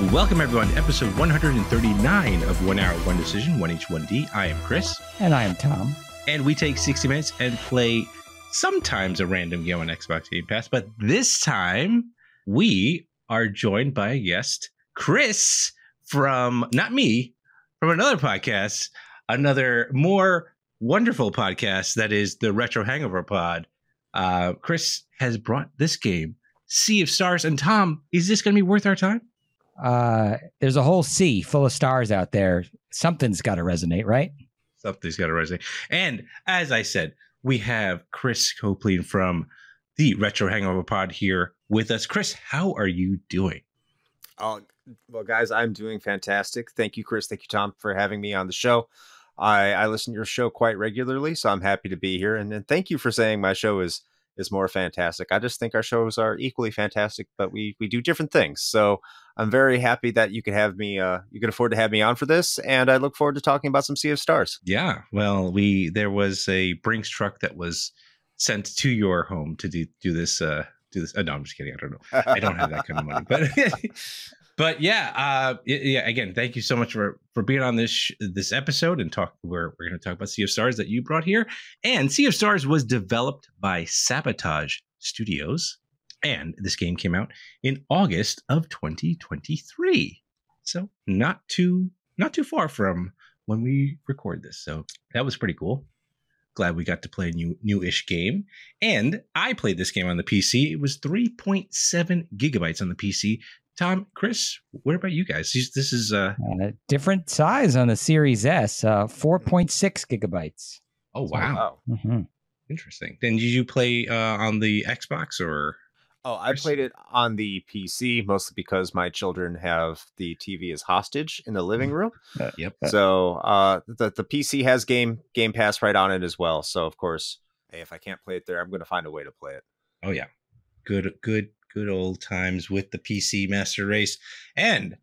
Welcome, everyone, to episode 139 of 1 Hour, 1 Decision, 1H1D. I am Chris. And I am Tom. And we take 60 minutes and play sometimes a random game on Xbox Game Pass. But this time, we are joined by a guest, Chris, from, not me, from another podcast, another more wonderful podcast that is the Retro Hangover Pod. Chris has brought this game, Sea of Stars. And Tom, is this going to be worth our time? There's a whole sea full of stars out there. Something's got to resonate, right? Something's got to resonate. And as I said, we have Chris Coplien from the Retro Hangover Pod here with us. Chris, how are you doing? Oh, well, guys, I'm doing fantastic. Thank you, Chris. Thank you, Tom, for having me on the show. I listen to your show quite regularly, so I'm happy to be here. And then thank you for saying my show is more fantastic. I just think our shows are equally fantastic, but we do different things. So I'm very happy that you could have me. You could afford to have me on for this, and I look forward to talking about some Sea of Stars. Yeah, well, there was a Brinks truck that was sent to your home to do this. No, I'm just kidding. I don't know. I don't have that kind of money, but yeah. Again, thank you so much for being on this episode and talk. We're going to talk about Sea of Stars that you brought here, and Sea of Stars was developed by Sabotage Studios, and this game came out in August of 2023. So not too far from when we record this. So that was pretty cool. Glad we got to play a new-ish game. And I played this game on the PC. It was 3.7 gigabytes on the PC. Tom, Chris, what about you guys? This is a different size on the Series S, 4.6 gigabytes. Oh, wow. Mm-hmm. Interesting. Then did you play on the Xbox or? Oh, I played it on the PC, mostly because my children have the TV as hostage in the living room. Yep. So the PC has Game Pass right on it as well. So, of course, hey, if I can't play it there, I'm going to find a way to play it. Oh, yeah. Good old times with the PC Master Race. And,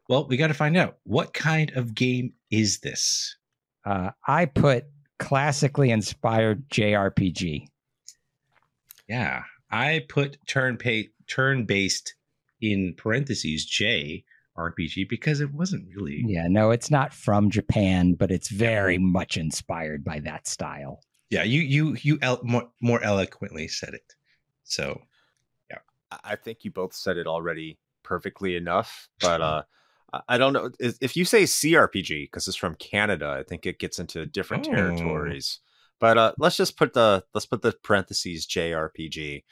well, we got to find out, what kind of game is this? I put classically inspired JRPG. Yeah. I put turn-based in parentheses J RPG because it wasn't really. Yeah, no, it's not from Japan, but it's very much inspired by that style. Yeah, you more eloquently said it. So, yeah, I think you both said it already perfectly enough. But I don't know if you say CRPG because it's from Canada. I think it gets into different territories. But let's put the parentheses JRPG,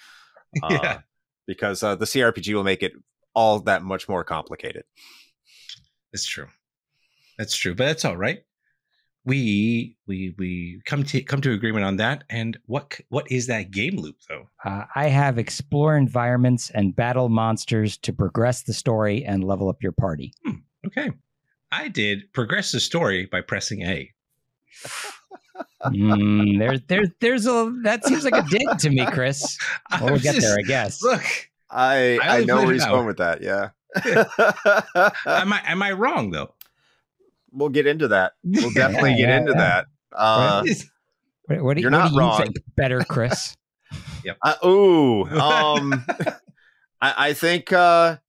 yeah, because the CRPG will make it all that much more complicated. That's true. But that's all right. We come to agreement on that. And what is that game loop though? I have explore environments and battle monsters to progress the story and level up your party. Okay, I did progress the story by pressing A. There's that seems like a dig to me, Chris. We'll get there, I guess. Look, I know where he's going with that. Yeah. Am I wrong though? We'll get into that. We'll definitely get into that. What do you're not you wrong. think better, Chris? Yep. I think the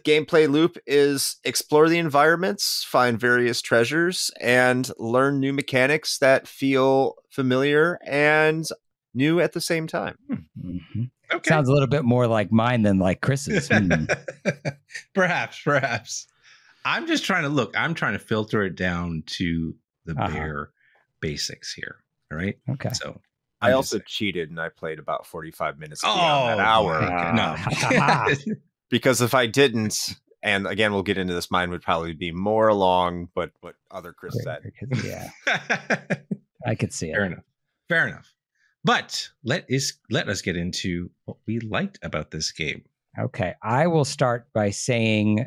gameplay loop is explore the environments, find various treasures, and learn new mechanics that feel familiar and new at the same time. Mm-hmm. Okay. Sounds a little bit more like mine than like Chris's. Perhaps. I'm just trying to filter it down to the bare basics here. All right. Okay. So I also cheated and I played about 45 minutes beyond that hour. No. Because if I didn't, and again, we'll get into this, mine would probably be more along, but what other Chris said. Yeah. I could see it. Fair enough. But let us get into what we liked about this game. Okay. I will start by saying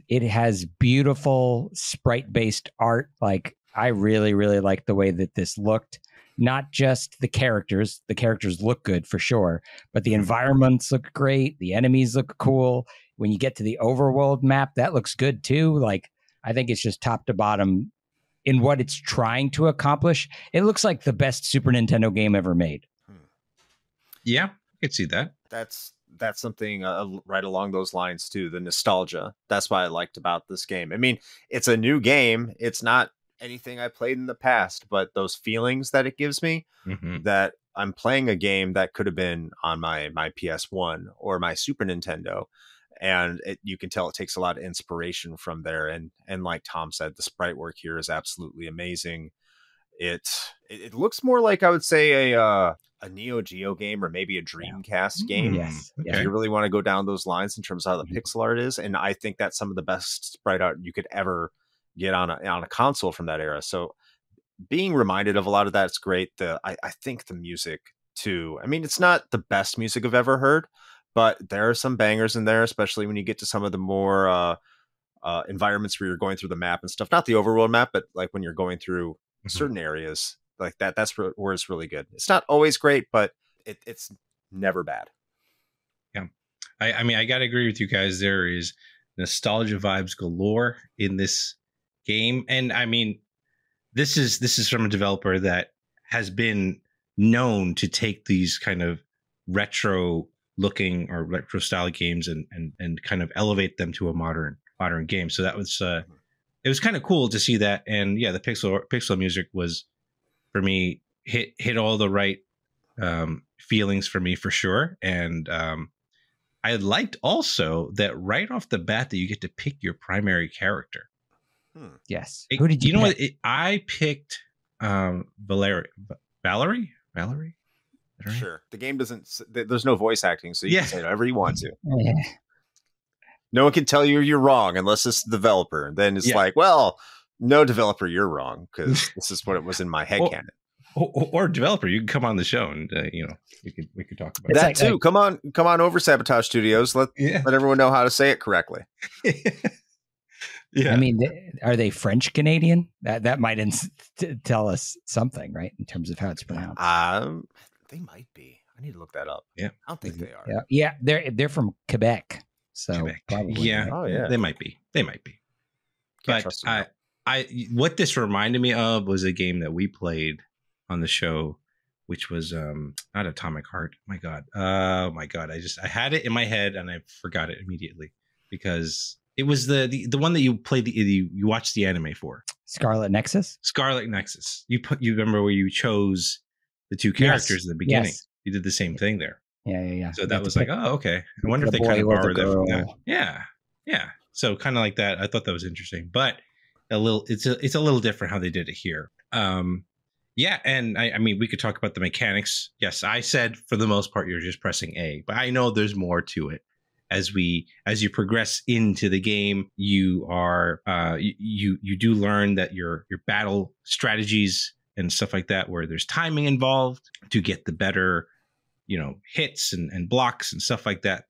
it has beautiful sprite-based art. Like, I really, really like the way that this looked. Not just the characters. The characters look good for sure, but the environments look great. The enemies look cool. When you get to the overworld map, that looks good too. Like, I think it's just top to bottom in what it's trying to accomplish. It looks like the best Super Nintendo game ever made. Yeah, I could see that. that's something right along those lines too. The nostalgia. That's what I liked about this game. I mean, it's a new game. It's not anything I played in the past, but those feelings that it gives me, that I'm playing a game that could have been on my PS1 or my Super Nintendo. And you can tell it takes a lot of inspiration from there. And like Tom said, the sprite work here is absolutely amazing. It looks more like, I would say, a Neo Geo game or maybe a Dreamcast game. Yes. If you really want to go down those lines in terms of how the pixel art is. And I think that's some of the best sprite art you could ever get on a console from that era. So being reminded of a lot of that's great. I think the music too. I mean, it's not the best music I've ever heard, but there are some bangers in there, especially when you get to some of the more environments where you're going through the map and stuff. Not the overworld map, but like when you're going through certain areas like that. That's where it's really good. It's not always great, but it's never bad. Yeah, I mean, I gotta agree with you guys. There is nostalgia vibes galore in this game, and I mean, this is from a developer that has been known to take these kind of retro looking or retro style games and kind of elevate them to a modern game. So that was it was kind of cool to see that. And yeah, the pixel music was, for me, hit all the right feelings for me for sure. And I liked also that right off the bat that you get to pick your primary character. Yes. Who did you know what? I picked Valerie. Right? Sure. The game doesn't, there's no voice acting, so you can say whatever you want to. Yeah. No one can tell you're wrong unless it's the developer. Then it's like, well, no developer, you're wrong, because this is what it was in my head canon. Or developer, you can come on the show and we could talk about that too. Come on over, Sabotage Studios. Let everyone know how to say it correctly. Yeah. I mean, are they French Canadian? That might tell us something, right, in terms of how it's pronounced. They might be. I need to look that up. Yeah, I don't think they are. Yeah, they're from Quebec. So probably. Yeah, they might be. But what this reminded me of was a game that we played on the show, which was not Atomic Heart. My God. I had it in my head and I forgot it immediately because it was the one that you played you watched the anime for. Scarlet Nexus. You remember where you chose the two characters at the beginning. Yes. You did the same thing there. Yeah. So that was like, oh, okay. I wonder if they kind of borrowed that from that. Yeah. So kind of like that. I thought that was interesting, but it's a little different how they did it here. Yeah, and I mean, we could talk about the mechanics. Yes, I said for the most part you're just pressing A, but I know there's more to it. As you progress into the game, you are you do learn that your battle strategies and stuff like that, where there's timing involved to get the better, hits and blocks and stuff like that.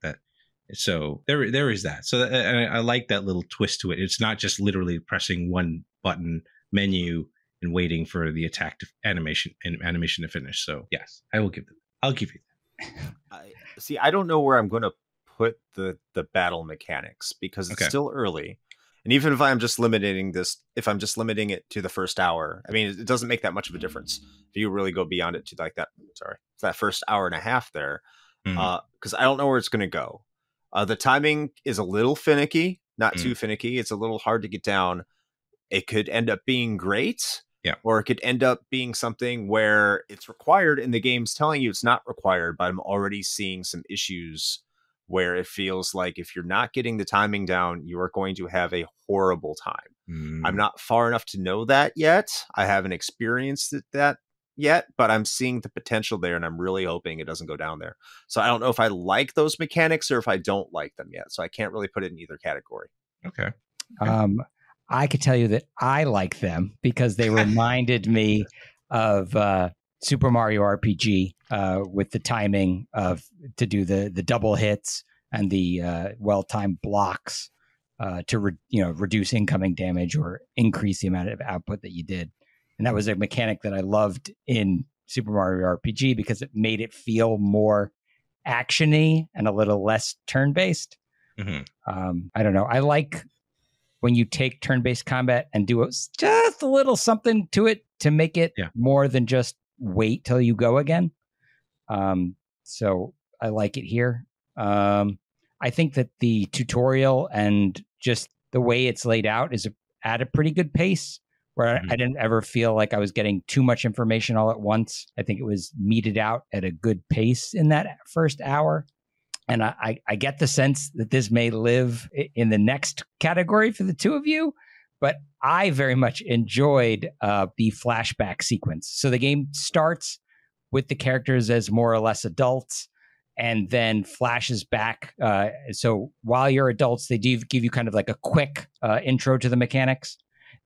So there is that. So and I like that little twist to it. It's not just literally pressing one button menu and waiting for the attack animation to finish. So yes, I'll give you that. I don't know where I'm going to put the battle mechanics because it's still early. And even if I'm just limiting it to the first hour, I mean, it doesn't make that much of a difference if you really go beyond it to like that first hour and a half there, because I don't know where it's going to go. The timing is a little finicky, not too finicky. It's a little hard to get down. It could end up being great, or it could end up being something where it's required and the game's telling you it's not required, but I'm already seeing some issues where it feels like if you're not getting the timing down, you are going to have a horrible time. I'm not far enough to know that yet. I haven't experienced that yet, but I'm seeing the potential there and I'm really hoping it doesn't go down there. So I don't know if I like those mechanics or if I don't like them yet. So I can't really put it in either category. Okay. I could tell you that I like them because they reminded me of Super Mario RPG with the timing to do the double hits and the well-timed blocks to reduce incoming damage or increase the amount of output that you did. And that was a mechanic that I loved in Super Mario RPG because it made it feel more action-y and a little less turn-based. I don't know. I like when you take turn-based combat and do just a little something to it to make it more than just wait till you go again. So I like it here. I think that the tutorial and just the way it's laid out is at a pretty good pace, where I didn't ever feel like I was getting too much information all at once. I think it was meted out at a good pace in that first hour. And I get the sense that this may live in the next category for the two of you, but I very much enjoyed the flashback sequence. So the game starts with the characters as more or less adults, and then flashes back. So while you're adults, they do give you kind of like a quick intro to the mechanics.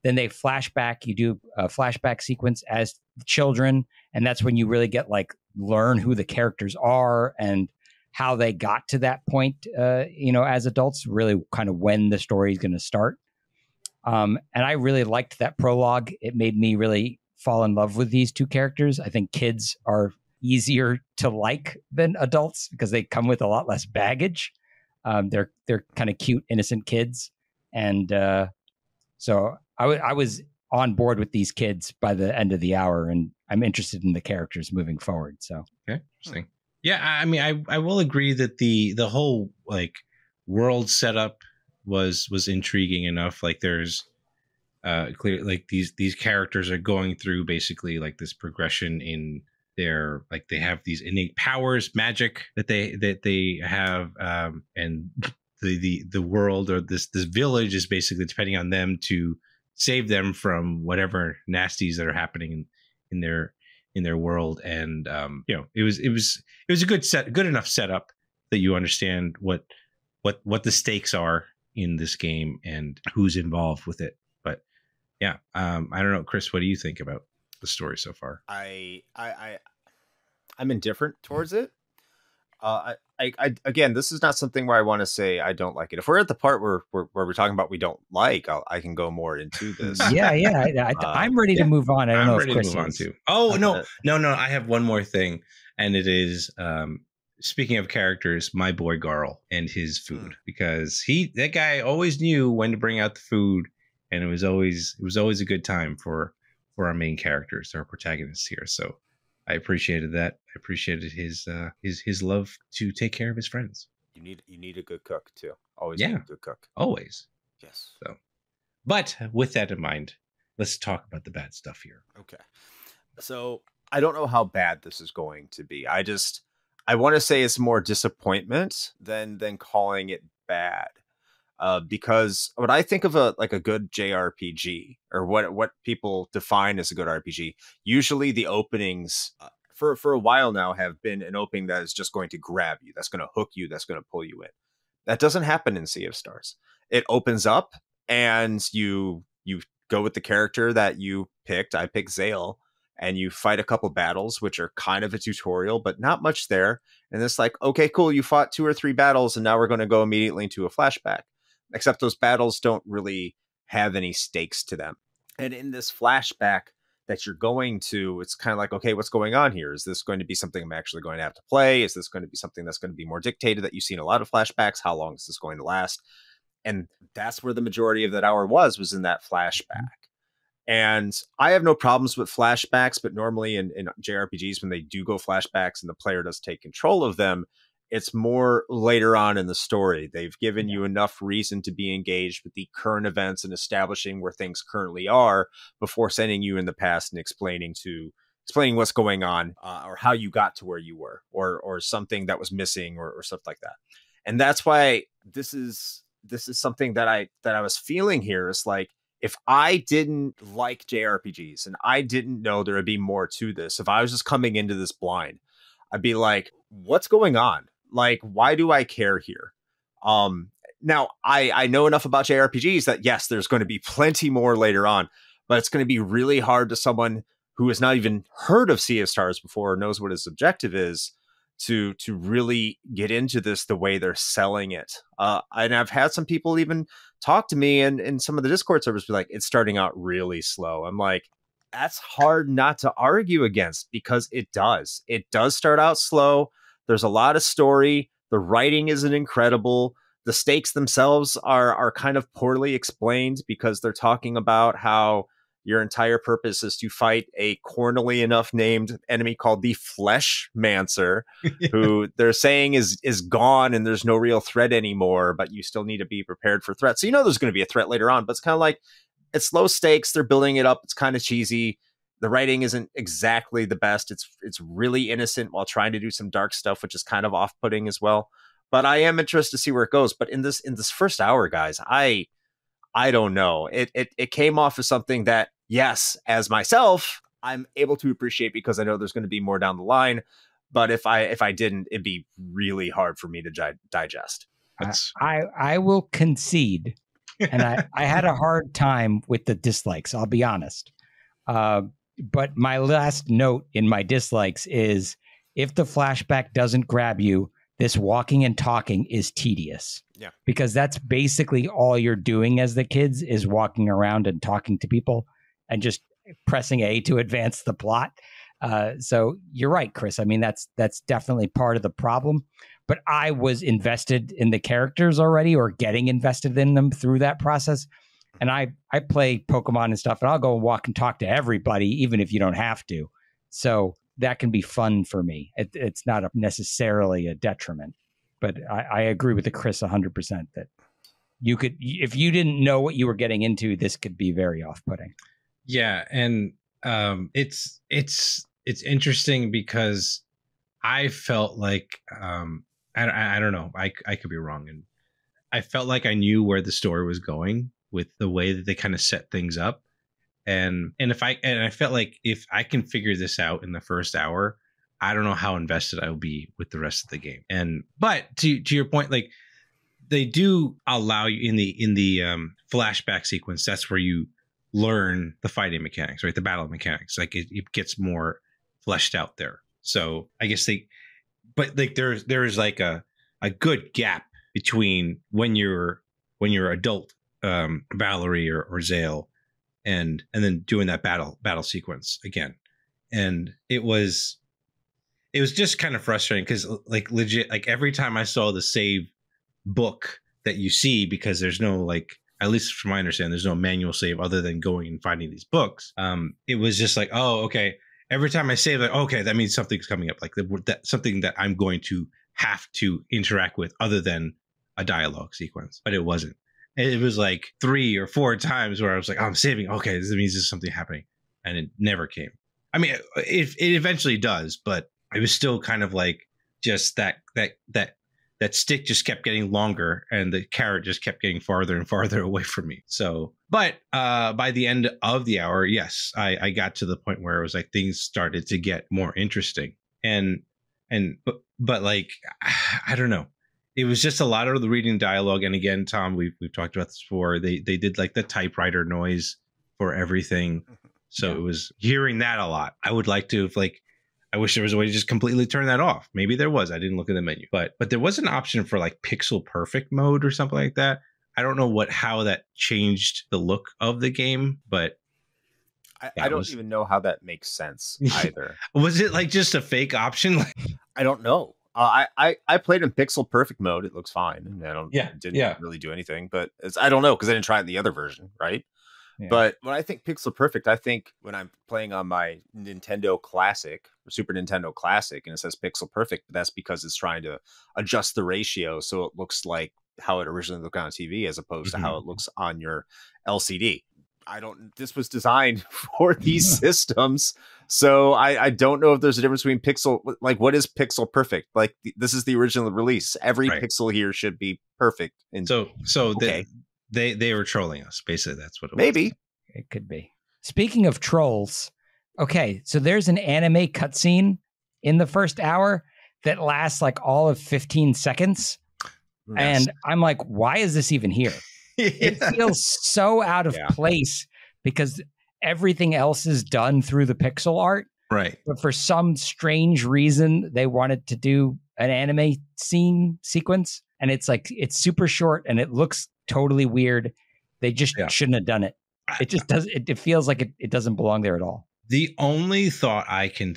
Then they flash back. You do a flashback sequence as children, and that's when you really get like learn who the characters are and how they got to that point, as adults, really kind of when the story is going to start. And I really liked that prologue. It made me really fall in love with these two characters. I think kids are easier to like than adults because they come with a lot less baggage. They're kind of cute, innocent kids. And so I was on board with these kids by the end of the hour, and I'm interested in the characters moving forward. So, okay, interesting. Yeah, I mean, I will agree that the whole like world setup was intriguing enough. Like there's clear like these characters are going through basically like this progression in their like they have these innate powers, magic that they have, and the world or this village is basically depending on them to save them from whatever nasties that are happening in their world. And it was a good enough setup that you understand what the stakes are in this game and who's involved with it. But yeah, I don't know, Chris, what do you think about the story so far? I'm indifferent towards it. I again, this is not something where I want to say I don't like it. If we're at the part where we're talking about we don't like, I can go more into this. I'm ready to move on. I don't know if Chris on too. Oh no! I have one more thing, and it is speaking of characters, my boy Garl and his food, because that guy always knew when to bring out the food, and it was always a good time for our main characters, our protagonists here. So I appreciated that. I appreciated his love to take care of his friends. You need a good cook too. Always need a good cook. Always. Yes. So, but with that in mind, let's talk about the bad stuff here. Okay. So I don't know how bad this is going to be. I want to say it's more disappointment than calling it bad. Because when I think of a good JRPG, or what people define as a good RPG, usually the openings for a while now have been an opening that is just going to grab you, that's going to hook you, that's going to pull you in. That doesn't happen in Sea of Stars. It opens up and you go with the character that you picked. I picked Zale, and you fight a couple battles, which are kind of a tutorial, but not much there. And it's like, okay, cool, you fought 2 or 3 battles, and now we're going to go immediately into a flashback. Except those battles don't really have any stakes to them. And in this flashback that you're going to, it's kind of like, okay, what's going on here? Is this going to be something I'm actually going to have to play? Is this going to be something that's going to be more dictated, that you see in a lot of flashbacks? How long is this going to last? And that's where the majority of that hour was in that flashback. And I have no problems with flashbacks, but normally in JRPGs, when they do go flashbacks and the player does take control of them, it's more later on in the story. They've given you enough reason to be engaged with the current events and establishing where things currently are before sending you in the past and explaining what's going on, or how you got to where you were, or something that was missing, or stuff like that. And that's why this is something that I was feeling here. Is like, if I didn't like JRPGs and I didn't know there would be more to this, if I was just coming into this blind, I'd be like, what's going on? Like, why do I care here? Now I know enough about JRPGs that yes, there's going to be plenty more later on, but it's going to be really hard to someone who has not even heard of Sea of Stars before or knows what his objective is to really get into this the way they're selling it. And I've had some people even talk to me and in some of the Discord servers be like, it's starting out really slow. I'm like, that's hard not to argue against, because it does start out slow. There's a lot of story. The writing isn't incredible. The stakes themselves are kind of poorly explained, because they're talking about how Your entire purpose is to fight a cornily enough named enemy called the Flesh Mancer, who they're saying is gone and there's no real threat anymore, but you still need to be prepared for threats. So you know there's going to be a threat later on, but it's kind of like, it's low stakes. They're building it up. It's kind of cheesy. The writing isn't exactly the best. It's really innocent while trying to do some dark stuff, which is kind of off-putting as well. But I am interested to see where it goes. But in this first hour, guys, I don't know. It came off as something that, yes, as myself, I'm able to appreciate because I know there's going to be more down the line. But if I didn't, it'd be really hard for me to digest. I will concede, and I had a hard time with the dislikes. I'll be honest. But my last note in my dislikes is, if the flashback doesn't grab you, this walking and talking is tedious. Yeah. Because that's basically all you're doing as the kids is walking around and talking to people and just pressing A to advance the plot. So you're right, Chris. I mean, that's definitely part of the problem. But I was invested in the characters already, or getting invested in them through that process. And I play Pokemon and stuff, and I'll go and walk and talk to everybody, even if you don't have to. So that can be fun for me. It's not necessarily a detriment. But I agree with the Chris 100% that you could, if you didn't know what you were getting into, this could be very off-putting. Yeah, and it's interesting because I felt like I don't know, I could be wrong, and I felt like I knew where the story was going with the way that they kind of set things up, and I felt like if I can figure this out in the first hour, I don't know how invested I will be with the rest of the game. But to your point, like, they do allow you in the flashback sequence. That's where you learn the fighting mechanics, right? The battle mechanics. Like it gets more fleshed out there. So I guess there is like a good gap between when you're adult Valerie or Zale and then doing that battle sequence again. And it was just kind of frustrating because, like, legit, like, every time I saw the save book that you see, because there's no, like, at least from my understanding, there's no manual save other than going and finding these books. It was just like, oh, okay. Every time I save, like, okay, that means something's coming up, like something that I'm going to have to interact with other than a dialogue sequence. But it wasn't. It was like 3 or 4 times where I was like, oh, I'm saving. Okay, this means there's something happening. And it never came. I mean, it eventually does, but it was still kind of like just that stick just kept getting longer and the carrot just kept getting farther and farther away from me. So, but by the end of the hour, yes, I got to the point where it was like things started to get more interesting. But like, I don't know. It was just a lot of the reading dialogue. And again, Tom, we've talked about this before. They did like the typewriter noise for everything. So it was hearing that a lot. I would like to, like, I wish there was a way to just completely turn that off. Maybe there was. I didn't look at the menu, but there was an option for like pixel perfect mode or something like that. I don't know how that changed the look of the game, but I don't even know how that makes sense either. Was it like just a fake option? I don't know. I played in pixel perfect mode. It looks fine. And didn't really do anything, but I don't know, because I didn't try it in the other version, right? Yeah. But when I think pixel perfect, I think when I'm playing on my Nintendo Classic or Super Nintendo Classic and it says pixel perfect, but that's because it's trying to adjust the ratio so it looks like how it originally looked on TV as opposed to how it looks on your LCD. This was designed for these systems. So I don't know if there's a difference between pixel, like, what is pixel perfect? Like, this is the original release. Every pixel here should be perfect. And so okay. They were trolling us. Basically, that's what it was. Maybe. It could be. Speaking of trolls, okay, so there's an anime cutscene in the first hour that lasts like all of 15 seconds. Yes. And I'm like, why is this even here? It feels so out of place because everything else is done through the pixel art. Right. But for some strange reason, they wanted to do an anime scene sequence. And it's like, it's super short and it looks totally weird. They just shouldn't have done it. It just does. It feels like it doesn't belong there at all. The only thought I could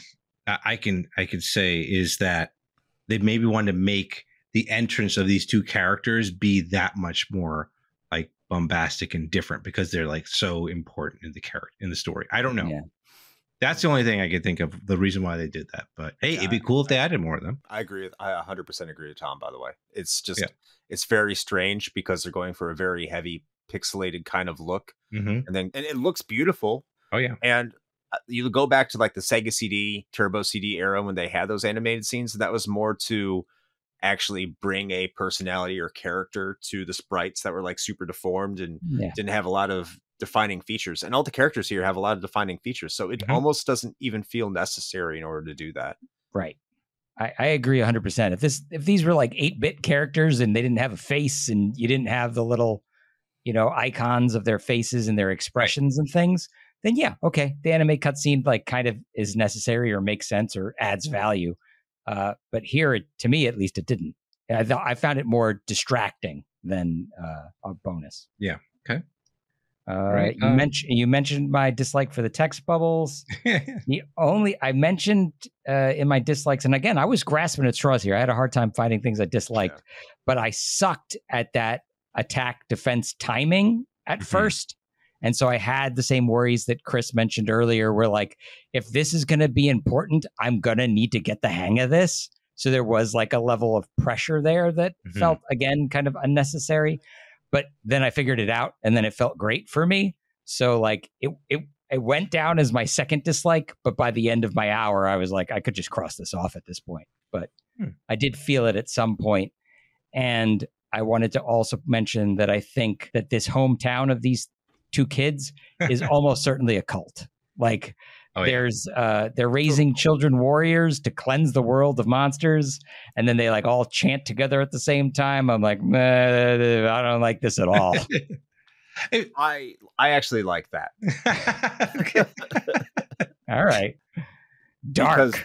say is that they maybe wanted to make the entrance of these two characters be that much more like bombastic and different because they're like so important in the character in the story. I don't know. Yeah. That's the only thing I could think of the reason why they did that. But hey, it'd be cool if they added more of them. I agree. I 100% agree with Tom, by the way. It's just, it's very strange because they're going for a very heavy pixelated kind of look. And it looks beautiful. Oh, yeah. And you go back to like the Sega CD, Turbo CD era when they had those animated scenes. That was more to actually bring a personality or character to the sprites that were like super deformed and didn't have a lot of defining features, and all the characters here have a lot of defining features, so it almost doesn't even feel necessary in order to do that. Right. I agree 100%. If these were like 8-bit characters and they didn't have a face and you didn't have the little, icons of their faces and their expressions and things, then yeah, okay, the anime cutscene like kind of is necessary or makes sense or adds value. But here, to me at least, it didn't. I found it more distracting than a bonus. Yeah. Okay. Right. You mentioned my dislike for the text bubbles. I mentioned in my dislikes, and again, I was grasping at straws here. I had a hard time finding things I disliked, but I sucked at that attack defense timing at first. And so I had the same worries that Chris mentioned earlier, where like, if this is going to be important, I'm going to need to get the hang of this. So there was like a level of pressure there that felt, again, kind of unnecessary. But then I figured it out, and then it felt great for me. So like it went down as my second dislike, but by the end of my hour, I was like, I could just cross this off at this point. But I did feel it at some point. And I wanted to also mention that I think that this hometown of these two kids is almost certainly a cult. Like they're raising children warriors to cleanse the world of monsters, and then they like all chant together at the same time. I'm like, I don't like this at all. I actually like that. All right, dark. Because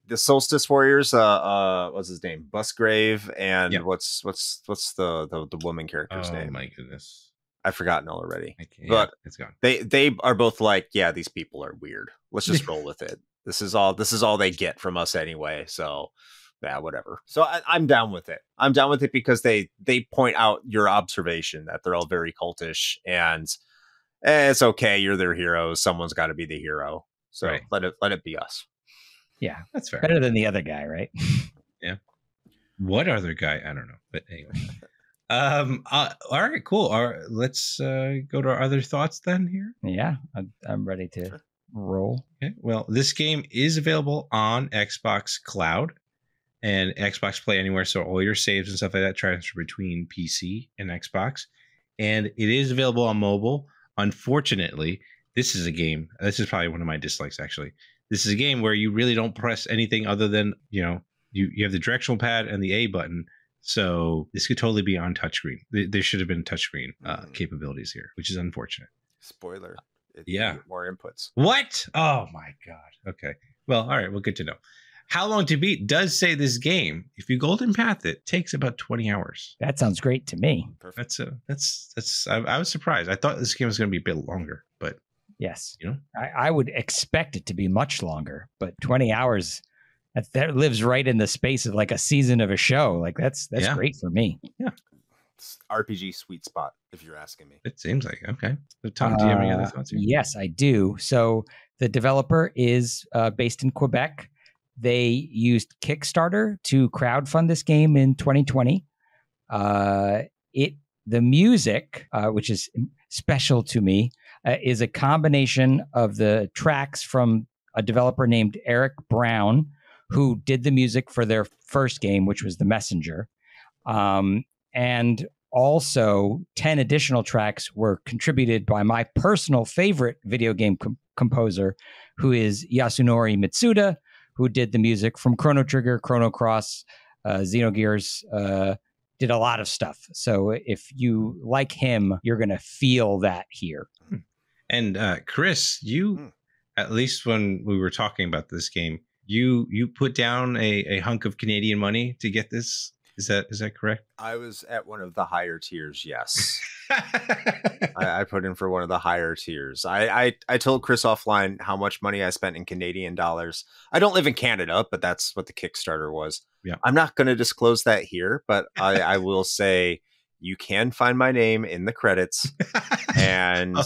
the Solstice Warriors, what's his name, Busgrave, and what's the woman character's name? Oh my goodness. I've forgotten already, but it's gone. They are both like, yeah, these people are weird. Let's just roll with it. This is all they get from us anyway. So yeah, whatever. So I'm down with it. I'm down with it because they point out your observation that they're all very cultish, and it's okay. You're their heroes. Someone's got to be the hero. So let it be us. Yeah, that's fair. Better than the other guy, right? Yeah. What other guy? I don't know, but anyway. All right, cool. All right, let's go to our other thoughts then here. Yeah, I'm ready to roll. Okay. Well, this game is available on Xbox Cloud and Xbox Play Anywhere, so all your saves and stuff like that transfer between PC and Xbox. And it is available on mobile. Unfortunately, this is probably one of my dislikes, actually. This is a game where you really don't press anything other than, you have the directional pad and the A button. So this could totally be on touchscreen. There should have been touchscreen capabilities here, which is unfortunate. Spoiler. More inputs. What? Oh my God. Okay. Well, all right. Well, good to know. How long to beat does say this game. If you golden path it, takes about 20 hours. That sounds great to me. Perfect. I was surprised. I thought this game was going to be a bit longer, but yes, I would expect it to be much longer, but 20 hours. That lives right in the space of like a season of a show. Like that's great for me. Yeah. It's RPG sweet spot, if you're asking me. It seems like, okay. So Tom, do you have any other thoughts here? Yes, I do. So the developer is based in Quebec. They used Kickstarter to crowdfund this game in 2020. The music, which is special to me, is a combination of the tracks from a developer named Eric Brown, who did the music for their first game, which was The Messenger. And also 10 additional tracks were contributed by my personal favorite video game composer, who is Yasunori Mitsuda, who did the music from Chrono Trigger, Chrono Cross, Xenogears, did a lot of stuff. So if you like him, you're going to feel that here. And Chris, you, at least when we were talking about this game, you put down a hunk of Canadian money to get this. Is that correct? I was at one of the higher tiers. Yes. I put in for one of the higher tiers. I told Chris offline how much money I spent in Canadian dollars. I don't live in Canada, but that's what the Kickstarter was. Yeah. I'm not going to disclose that here, but I will say, you can find my name in the credits, and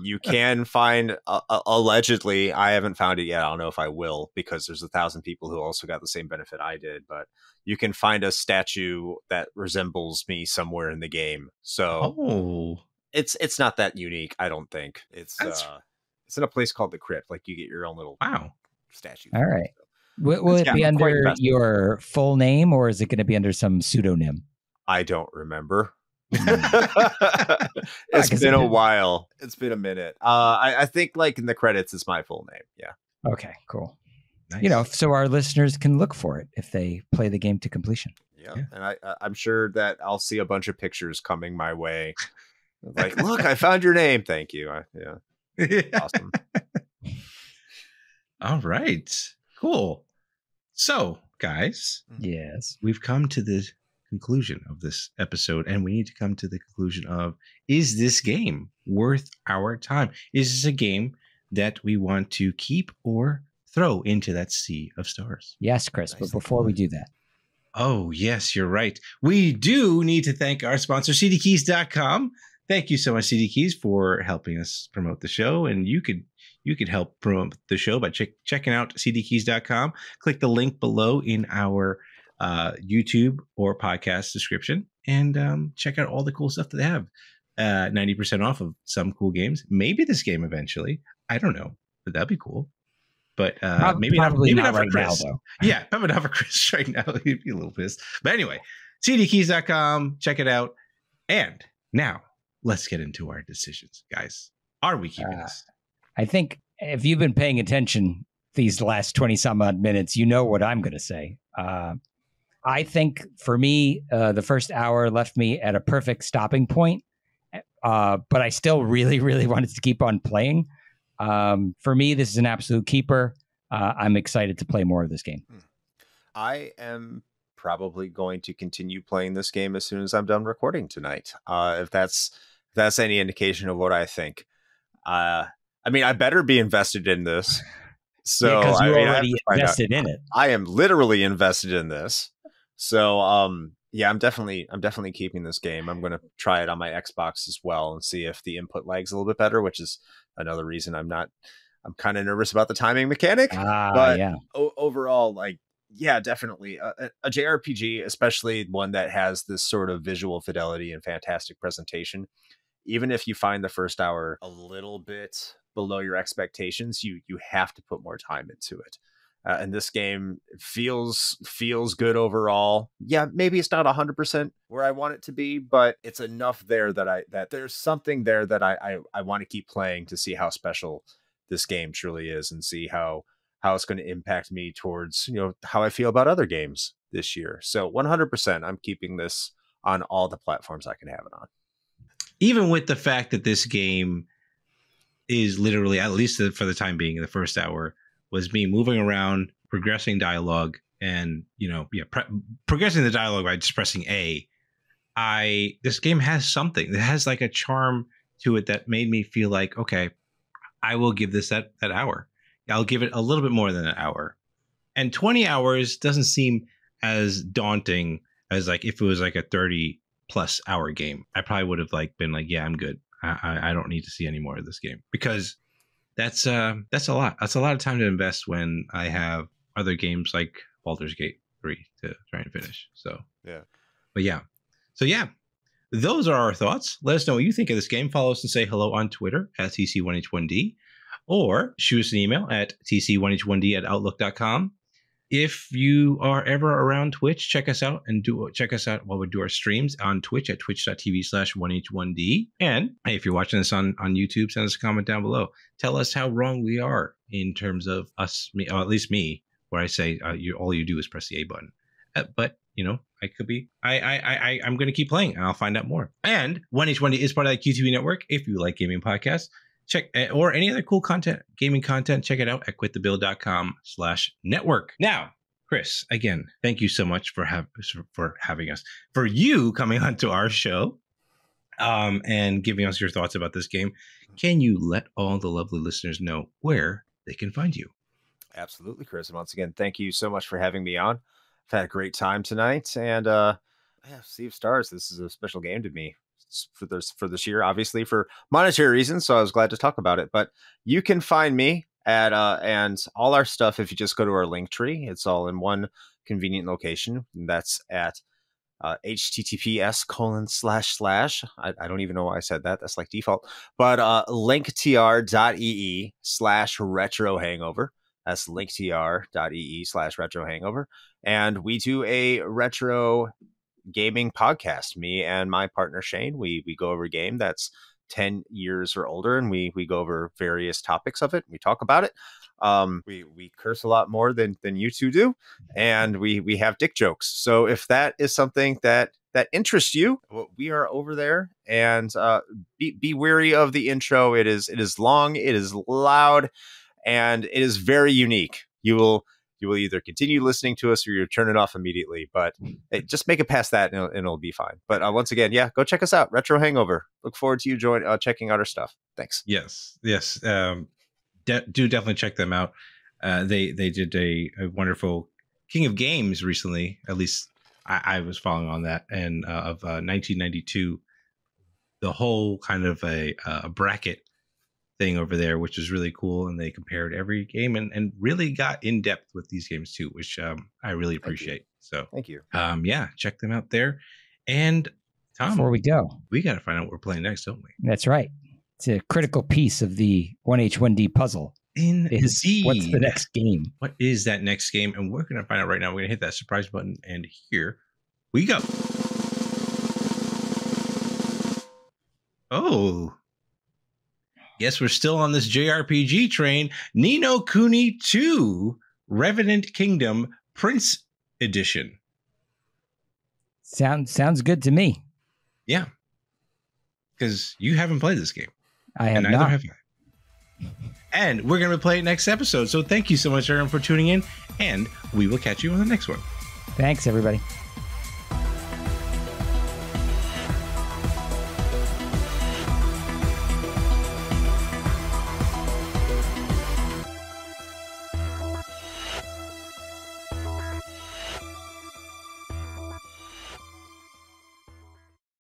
you can find allegedly. I haven't found it yet. I don't know if I will, because there's 1,000 people who also got the same benefit I did. But you can find a statue that resembles me somewhere in the game. So it's not that unique. I don't think it's in a place called the Crypt. Like, you get your own little statue. All right. Will it be under your full name, or is it going to be under some pseudonym? I don't remember. It's been a while. It's been a minute. I think like in the credits is my full name. Yeah. Okay, cool. Nice. So our listeners can look for it if they play the game to completion. Yeah. And I'm sure that I'll see a bunch of pictures coming my way. Like, look, I found your name. Thank you. Yeah. Awesome. All right. Cool. So, guys, yes, we've come to the conclusion of this episode, and we need to come to the conclusion of, is this game worth our time? Is this a game that we want to keep or throw into that sea of stars? Yes, Chris, but before we do that. Oh, yes, you're right. We do need to thank our sponsor, cdkeys.com. Thank you so much, CD Keys, for helping us promote the show. And you could help promote the show by checking out cdkeys.com. Click the link below in our YouTube or podcast description, and check out all the cool stuff that they have. 90% off of some cool games. Maybe this game eventually. I don't know, but that'd be cool. But maybe not right now, though. Yeah, probably not for Chris right now. He'd be a little pissed. But anyway, cdkeys.com. Check it out. And now let's get into our decisions, guys. Are we keeping this? I think if you've been paying attention these last 20 some odd minutes, you know what I'm going to say. I think for me, the first hour left me at a perfect stopping point, but I still really, really wanted to keep on playing. For me, this is an absolute keeper. I'm excited to play more of this game. I am probably going to continue playing this game as soon as I'm done recording tonight. If that's any indication of what I think. I mean, I better be invested in this. So because you're already invested in it. I am literally invested in this. So yeah, I'm definitely keeping this game. I'm going to try it on my Xbox as well and see if the input lag's a little bit better, which is another reason I'm kind of nervous about the timing mechanic. But yeah. Overall, like, yeah, definitely a JRPG, especially one that has this sort of visual fidelity and fantastic presentation. Even if you find the first hour a little bit below your expectations, you have to put more time into it. And this game feels good overall. Yeah, maybe it's not 100% where I want it to be, but it's enough there that there's something there that I want to keep playing to see how special this game truly is, and see how it's going to impact me towards, how I feel about other games this year. So 100%, I'm keeping this on all the platforms I can have it on. Even with the fact that this game is literally, at least for the time being, the first hour was me moving around, progressing dialogue, and progressing the dialogue by just pressing A. This game has something. It has like a charm to it that made me feel like, okay, I will give this that hour. I'll give it a little bit more than an hour. And 20 hours doesn't seem as daunting as like if it was like a 30 plus hour game. I probably would have been like, yeah, I'm good. I don't need to see any more of this game, because that's a lot. That's a lot of time to invest when I have other games like Baldur's Gate 3 to try and finish. So yeah, but yeah. So yeah, those are our thoughts. Let us know what you think of this game. Follow us and say hello on Twitter at TC1H1D, or shoot us an email at TC1H1D@outlook.com. If you are ever around Twitch, check us out while we do our streams on Twitch at twitch.tv/1H1D. And if you're watching this on YouTube, send us a comment down below. Tell us how wrong we are in terms of me, or at least me, where I say all you do is press the A button. But I could be. I'm going to keep playing, and I'll find out more. And 1H1D is part of that QTV network. If you like gaming podcasts, check, or any other cool content, gaming content, check it out at quitthebill.com/network. Now, Chris, again, thank you so much for having us, for you coming onto our show, and giving us your thoughts about this game. Can you let all the lovely listeners know where they can find you? Absolutely, Chris. And once again, thank you so much for having me on. I've had a great time tonight, and Yeah, Sea of Stars. This is a special game to me for this year, obviously for monetary reasons. So I was glad to talk about it. But you can find me at and all our stuff if you just go to our link tree. It's all in one convenient location. And that's at https:// I don't even know why I said that. That's like default. But linktr.ee/retro hangover. That's linktr.ee/retro hangover. And we do a retro gaming podcast. Me and my partner Shane, we go over a game that's 10 years or older, and we go over various topics of it. We talk about it. We curse a lot more than you two do, and we have dick jokes. So if that is something that interests you, we are over there. And be wary of the intro. It is long, it is loud, and it is very unique. You will either continue listening to us or you turn it off immediately. But just make it past that, and it'll be fine. But once again, yeah, go check us out, Retro Hangover. Look forward to you checking out our stuff. Thanks. Yes. Do definitely check them out. They did a wonderful King of Games recently. At least I was following on that, and of 1992, the whole kind of a bracket thing over there, which is really cool. And they compared every game and really got in depth with these games too, which I really appreciate. So thank you. Yeah, check them out there. And Tom, before we go, we got to find out what we're playing next, don't we? That's right. It's a critical piece of the 1H1D puzzle. Indeed. What's the next game? What is that next game? And we're going to find out right now. We're going to hit that surprise button, and here we go. Oh, yes, we're still on this JRPG train. Ni no Kuni 2 Revenant Kingdom Prince Edition. Sounds good to me. Yeah, because you haven't played this game. I have and not. Neither have I. And we're going to play it next episode. So thank you so much, everyone, for tuning in. And we will catch you on the next one. Thanks, everybody.